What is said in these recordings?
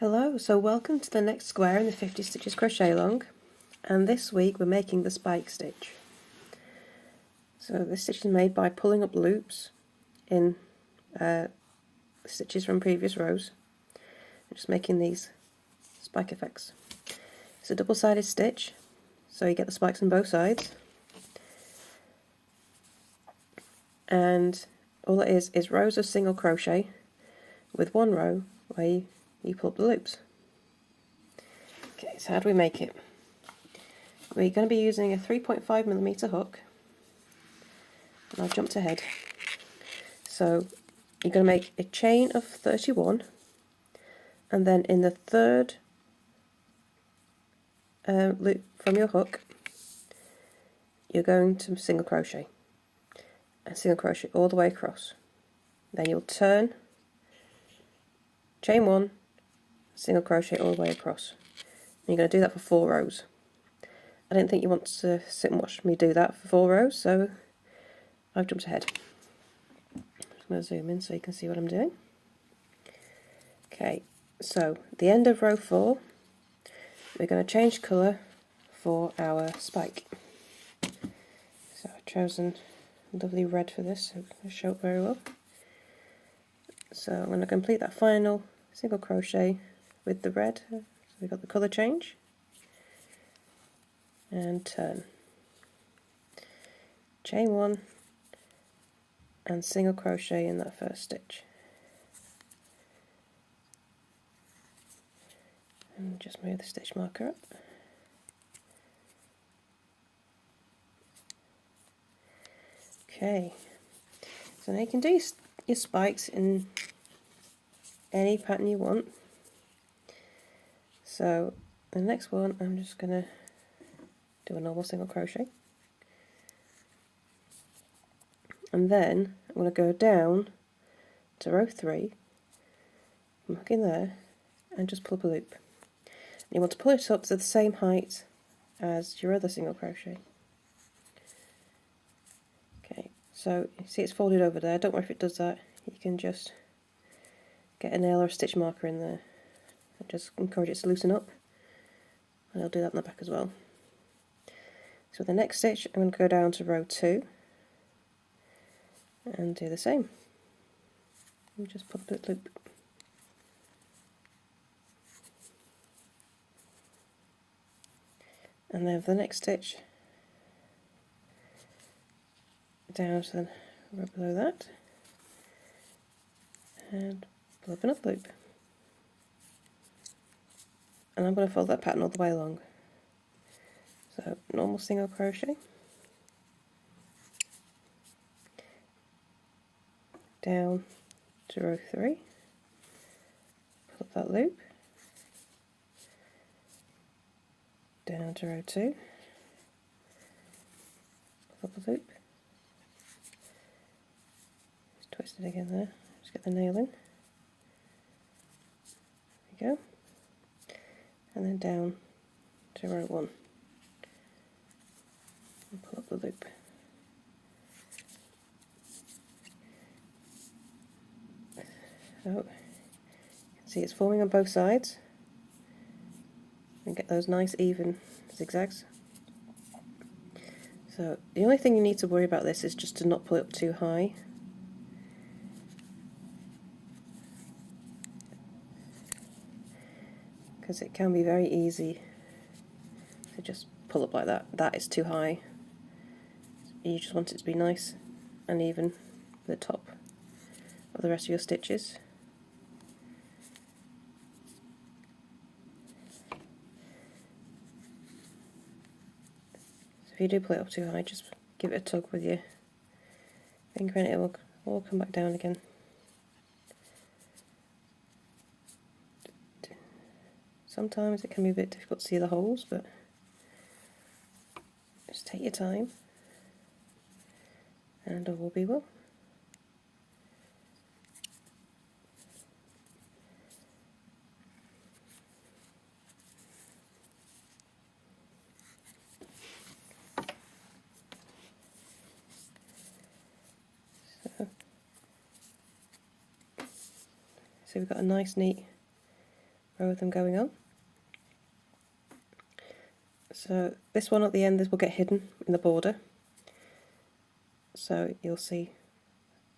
Hello, so welcome to the next square in the 50 stitches crochet along, and this week we're making the spike stitch. So this stitch is made by pulling up loops in stitches from previous rows and just making these spike effects. It's a double-sided stitch, so you get the spikes on both sides, and all it is rows of single crochet with one row where you pull up the loops. Okay, so how do we make it? We're going to be using a 3.5mm hook, and I've jumped ahead. So you're going to make a chain of 31, and then in the third loop from your hook you're going to single crochet and single crochet all the way across. Then you'll turn, chain 1, single crochet all the way across. And you're going to do that for 4 rows. I didn't think you want to sit and watch me do that for 4 rows, so I've jumped ahead. I'm just going to zoom in so you can see what I'm doing. Okay, so at the end of row 4 we're going to change colour for our spike. So I've chosen lovely red for this, so it'll show up very well. So I'm going to complete that final single crochet with the red, so we've got the colour change, and turn, chain 1 and single crochet in that first stitch, and just move the stitch marker up. Okay, so now you can do your spikes in any pattern you want. So the next one I'm just going to do a normal single crochet, and then I'm going to go down to row 3, I'm hooking there, and just pull up a loop. And you want to pull it up to the same height as your other single crochet. Okay, so you see it's folded over there. Don't worry if it does that, you can just get a nail or a stitch marker in there and just encourage it to loosen up, and I'll do that in the back as well. So the next stitch I'm going to go down to row 2 and do the same. You just put a loop. And then for the next stitch, down to the row below that, and pull up another loop. And I'm going to follow that pattern all the way along. So normal single crochet, down to row 3, pull up that loop, down to row 2, pull up a loop, just twist it again there, just get the nail in, there we go, and then down to row 1, and pull up the loop. So you can see it's forming on both sides, and get those nice even zigzags. So the only thing you need to worry about this is just to not pull it up too high. Because it can be very easy to just pull up like that. That is too high. You just want it to be nice and even with the top of the rest of your stitches. So if you do pull it up too high, just give it a tug with your finger and it will all come back down again. Sometimes it can be a bit difficult to see the holes, but just take your time and all will be well. So we've got a nice neat row of them going on. So this one at the end, this will get hidden in the border, so you'll see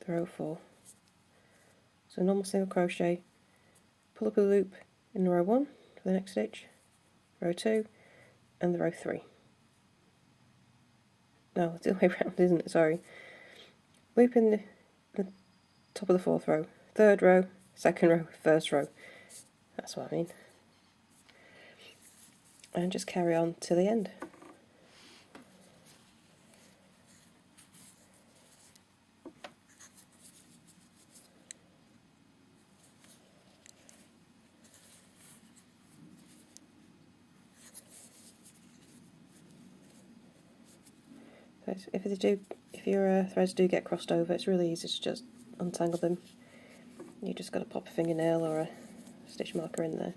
the row 4. So normal single crochet, pull up a loop in row 1 for the next stitch, row 2 and the row 3. No, it's the other way around, isn't it? Sorry. Loop in the top of the 4th row, 3rd row, 2nd row, 1st row. That's what I mean. And just carry on to the end. So if your threads do get crossed over, it's really easy to just untangle them. You just got to pop a fingernail or a stitch marker in there,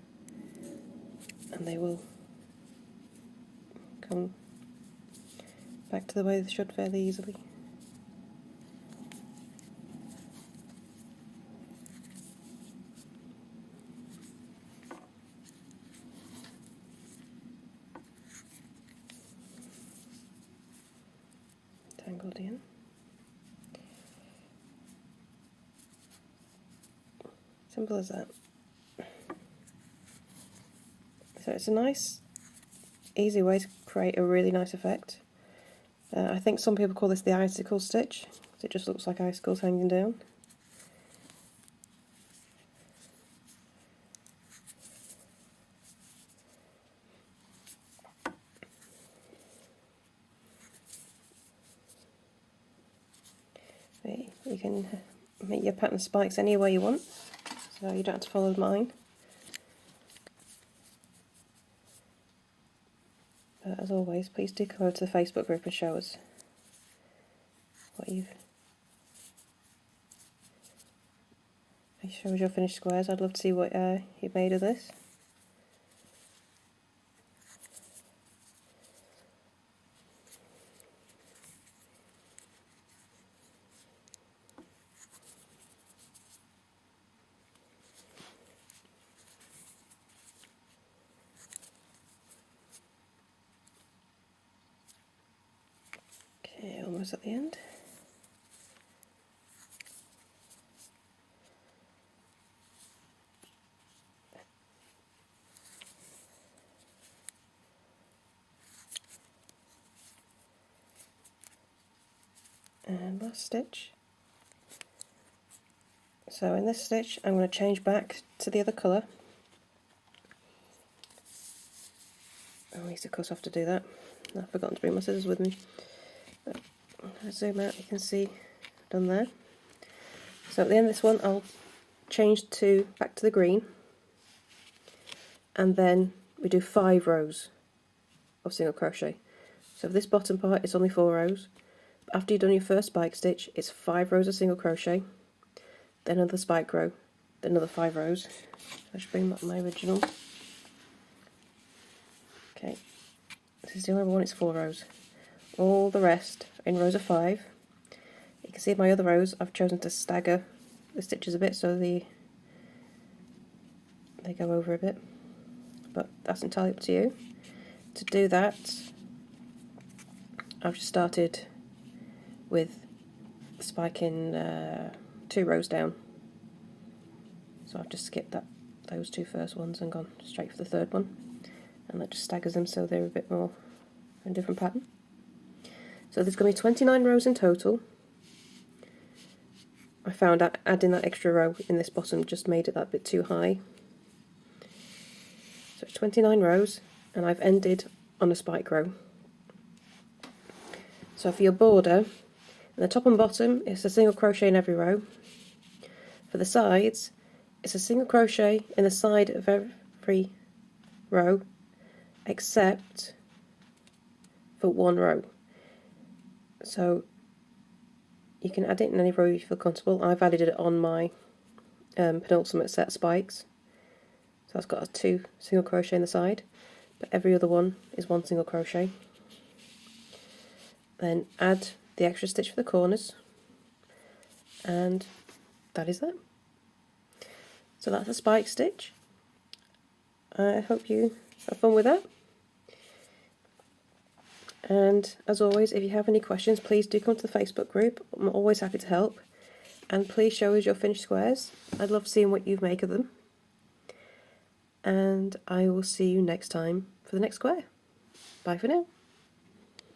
and they will come back to the way they should fairly easily. Tangled in. Simple as that. So it's a nice, easy way to create a really nice effect. I think some people call this the icicle stitch, because it just looks like icicles hanging down. You can make your pattern spikes any way you want, so you don't have to follow mine. But as always, please do come over to the Facebook group and show us what you've show us your finished squares. I'd love to see what you've made of this. Okay, almost at the end. And last stitch. So in this stitch I'm going to change back to the other colour. I need to cut off to do that. I've forgotten to bring my scissors with me. But if I zoom out, you can see I've done there. So at the end of this one I'll change back to the green, and then we do 5 rows of single crochet. So for this bottom part it's only 4 rows. After you've done your first spike stitch, it's 5 rows of single crochet, then another spike row, then another 5 rows. I should bring back my original. Okay, this is the only one, it's 4 rows. All the rest are in rows of 5. You can see my other rows, I've chosen to stagger the stitches a bit so they go over a bit, but that's entirely up to you. To do that, I've just started with spiking 2 rows down. So I've just skipped those 2 first ones and gone straight for the 3rd one, and that just staggers them so they're a bit more in a different pattern. So there's going to be 29 rows in total. I found adding that extra row in this bottom just made it that bit too high. So it's 29 rows, and I've ended on a spike row. So for your border, in the top and bottom, it's a single crochet in every row. For the sides, it's a single crochet in the side of every row, except for 1 row. So you can add it in any row you feel comfortable. I've added it on my penultimate set spikes. So I've got a 2 single crochet in the side, but every other one is 1 single crochet. Then add the extra stitch for the corners, and that is that. So that's a spike stitch, I hope you have fun with that. And as always, if you have any questions, please do come to the Facebook group. I'm always happy to help. And please show us your finished squares. I'd love seeing what you make of them. And I will see you next time for the next square. Bye for now.